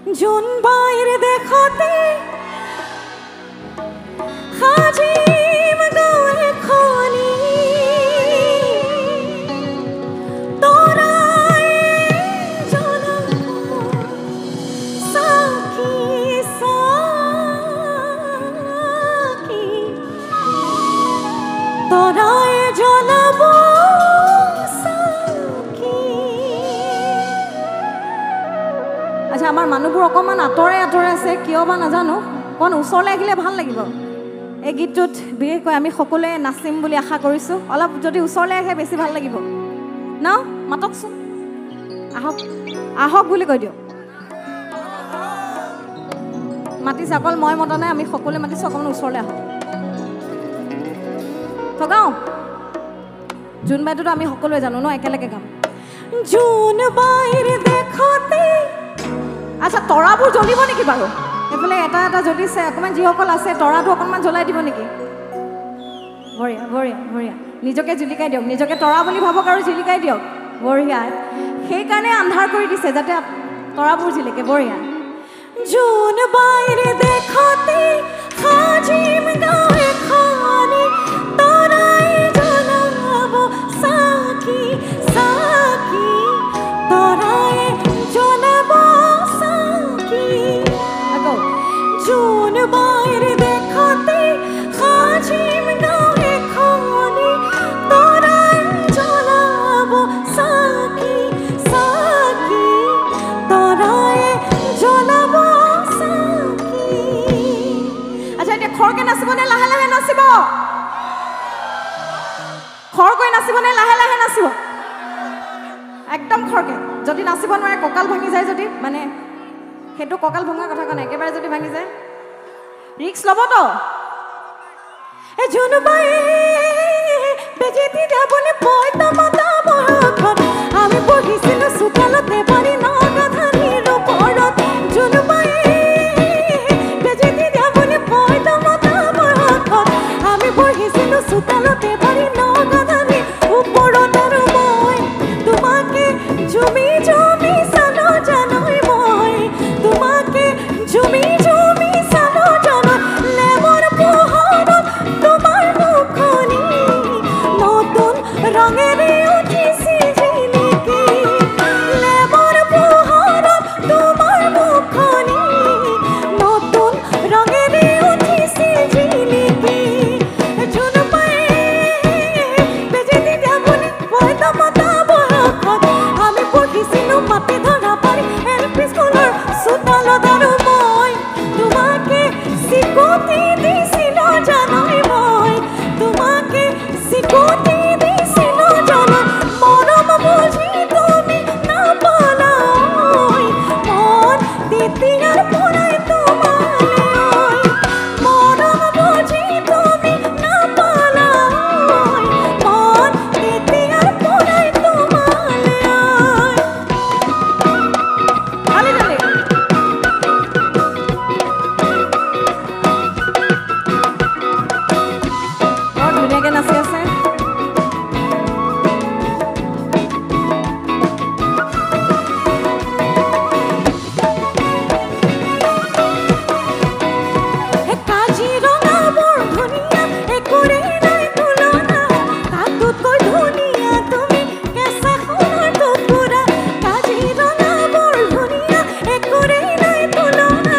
জোন বাইৰ দেশতে সাজিম গাঁও এখনি তৰাই জ্বলাব চাকি চাকি তৰাই জ্বলাব আচ্ছা আমাৰ মানুহবোৰ অকণমান আঁতৰে আঁতৰে আছে কিয় বা নাজানো অকণ ওচৰলৈ আহিলে ভাল লাগিব এই গীতটোত বিশেষকৈ আমি সকলোৱে নাচিম বুলি আশা কৰিছোঁ অলপ যদি ওচৰলৈ আহে বেছি ভাল লাগিব ন মাতকচোন আহক আহক বুলি কৈ দিয়ক মাতিছে অকল মই মতা নাই আমি সকলোৱে মাতিছোঁ অকণমান ওচৰলৈ আহক থগাওঁ জোন বাইটোতো আমি সকলোৱে জানো ন একেলগে গাম জোন বাইৰ দেশতে আচ্ছা তৰাবোৰ জ্বলিব নেকি বাৰু এইফালে এটা এটা জ্বলিছে অকণমান যিসকল আছে তৰাটো অকণমান জ্বলাই দিব নেকি বঢ়িয়া বঢ়িয়া বঢ়িয়া নিজকে জিলিকাই দিয়ক নিজকে তৰা বুলি ভাবক আৰু জিলিকাই দিয়ক বঢ়িয়া সেইকাৰণে আন্ধাৰ কৰি দিছে যাতে তৰাবোৰ জিলিকে বঢ়িয়া জোন বাইৰ দেশতে সাজিম গাঁও এখনি তৰাই জ্বলাব চাকি চাকি তৰাই জ্বলাব জোন বাইৰ দেশতে সাজিম গাঁও এখনি তৰাই জ্বলাব চাকি চাকি তৰাই জ্বলাব চাকি আচ্ছা এতিয়া খৰকৈ নাচিবনে লাহে লাহে নাচিব খৰকৈ নাচিবনে লাহে লাহে নাচিব একদম খৰকৈ যদি নাচিব নোৱাৰে কঁকাল ভাঙি যায় যদি মানে সেইটো কঁকাল ভঙা কথা কোৱা নাই একেবাৰে যদি ভাঙি যায় ৰিক্স ল'বতো এই জোন বাই বেজি দি যাবলৈ পইতা মাতা বৰষুণ আমি পঢ়িছিলোঁ চোতালতে পাৰি নগাধানীৰ ওপৰত জোন বাই বেজি দি যাবলৈ পইতা মাতা বৰষুণ আমি পঢ়িছিলোঁ চোতালতে পাৰি নগাধানীৰ ওপৰত আৰু মই তোমাকে জুমি জুমি চালো জানৈ মই তোমাকে জুমি জুমি চালো জানো লেমৰ পোহৰত তোমাৰ মুখনি নতুন ৰঙেৰে উঠিছে জিলিকি লেমৰ পোহৰত তোমাৰ মুখনি নতুন ৰঙেৰে উঠিছে জিলিকি জোন বাই বেজি দি যাবলৈ পইতা মাতা বৰষুণ আমি পঢ়িছিলোঁ মাটি ধৰা পাৰি এলপি স্কুলৰ চোতালত আৰু মই তোমাকে চিকুটি দিছিলোঁ জানৈ মই তোমাকে চিকুটি দিছিলোঁ জানৈ মৰম বুজি তুমি নাপালা মন তেতিয়াৰ পৰাই তোমালৈ মৰম বুজি তুমি নাপালা মন তেতিয়াৰ পৰাই তোমালৈ আলি জালি বৰ ধুনীয়াকৈ নাচি আছে কাজিৰঙা বৰ ধুনীয়া একোৰে নাই তুলনা তাতোতকৈ ধুনীয়া তুমি কেঁচা সোণৰ টুকুৰা কাজিৰঙা বৰ ধুনীয়া একোৰে নাই তুলনা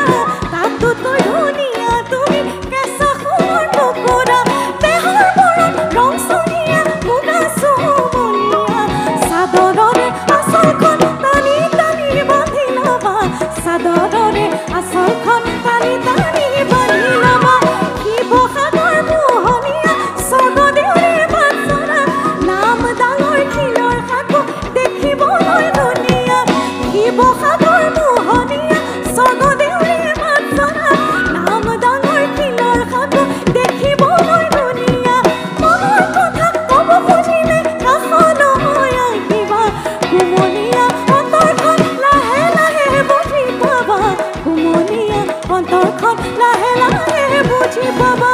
তাতোতকৈ ধুনীয়া তুমি কেঁচা সোণৰ টুকুৰা দেহৰ বৰণ ৰং চহীয়া মুগা চুমলীয়া চাদৰৰে আঁচলখন টানি টানি বান্ধি ল'বা চাদৰৰে আঁচলখন টানি টানি বান্ধি ল'বা শিৱসাগৰ মোহনীয়া স্বৰ্গদেউৰে বাটচৰা নাম ডাঙৰ শিলৰ সাঁকো দেখিবলৈ ধুনীয়া শিৱসাগৰ মোহনীয়া স্বৰ্গদেউৰে বাটচৰা নাম ডাঙৰ শিলৰ সাঁকো দেখিবলৈ ধুনীয়া মনৰ কথা ক'ব খুজিলে কাষলৈ আহিবা কুমলীয়া অন্তৰখন লাহে লাহে বুজি পাবা কুমলীয়া অন্তৰখন লাহে লাহে বুজি পাবা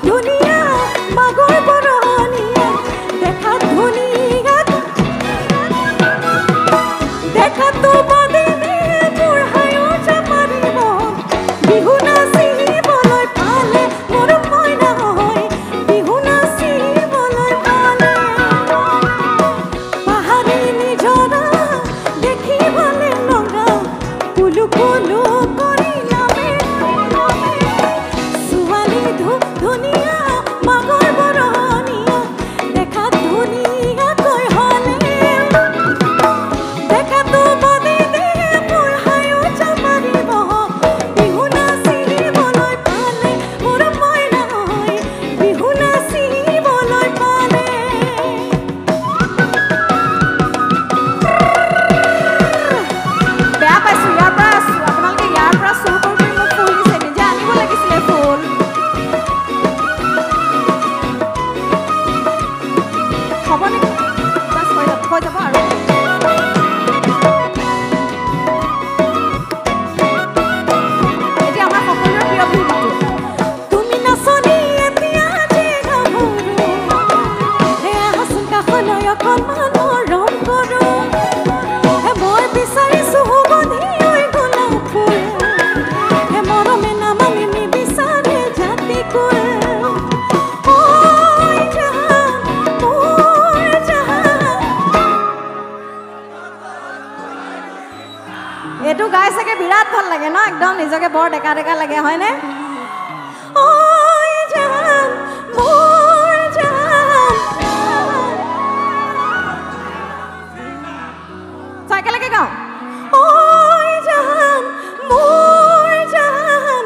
ধুনীয়া মাগৰ বৰণীয়া দেখাত ধুনীয়া দেখাতো বাদে মোৰ হায়ো চাপাৰিব বিহু নাচিবলৈ পালে মোৰ মইনা হয় বিহু নাচিবলৈ পালে পাহাৰী নিজৰা দেখিবলৈ লগা কুলু কুলু কৰি নামে ছোৱালী ধুনীয়া মাগৰ বৰণীয়া দেখাত ধুনীয়াকৈ হ'লে দেখাতো বাদে মোৰ হায়ো চাপাৰিব বিহু নাচিবলৈ পালে মোৰ মইনা হয় বিহু নাচিবলৈ পালে বেয়া পাইছোঁ ইয়াৰ পৰা আপোনালোকে ইয়াৰ পৰা চুৰ কৰি মোক ফুল দিছে নিজে আনিব লাগিছিলে ফুল হ'ব নেকি বাছ হৈ যাব আৰু এতিয়া আমাৰ সকলোৰে প্ৰিয় বিহুটো তুমি নাচনি এতিয়া যে গাভৰু এয়া হাচোন কাষলৈ অকণমান মৰম কৰোঁ মই বিচাৰিছোঁ সুগন্ধি ঐ গোলাপ ফুল মৰমে নামানি নিবিচাৰে জাতি কুল ঐ জান মোৰ জান এইটো গাই চাগে বিৰাট ভাল লাগে ন একদম নিজকে বৰ ডেকা ডেকা লাগে হয়নে ঐ জান মোৰ জান একেলগে গাওঁ ঐ জান মোৰ জান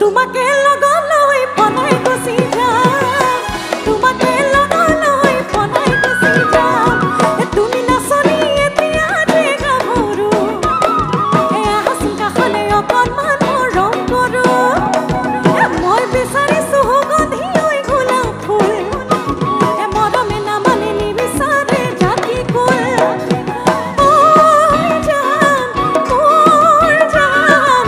তোমাকে লগলৈ পলাই গুচি যাম তোমাকে লগলৈ পলাই গুচি যাম তুমি নাচনি এতিয়া যে গাভৰু এয়া হাচোন কাষলৈ অকণমান মৰম কৰোঁ মই বিচাৰিছোঁ সুগন্ধি ঐ গোলাপ ফুল মৰমে নামানি নিবিচাৰে জাতি কুল ঐ জান মোৰ জান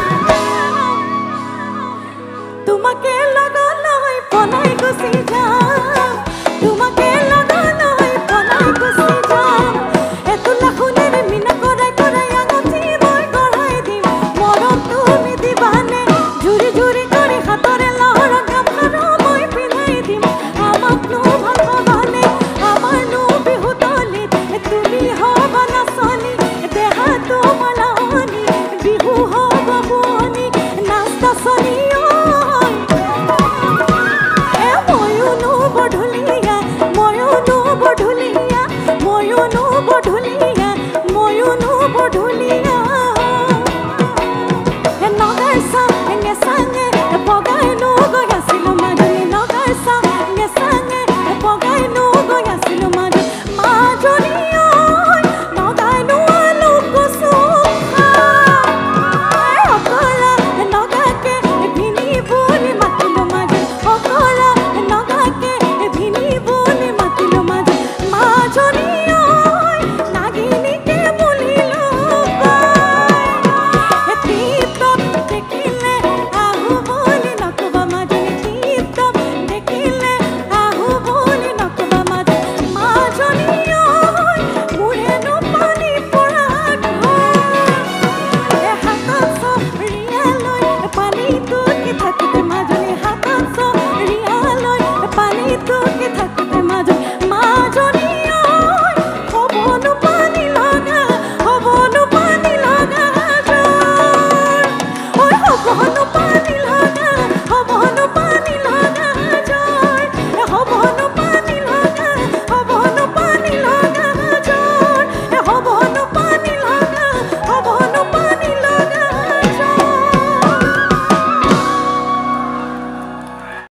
তোমাকে লগলৈ পলাই গুচি যাম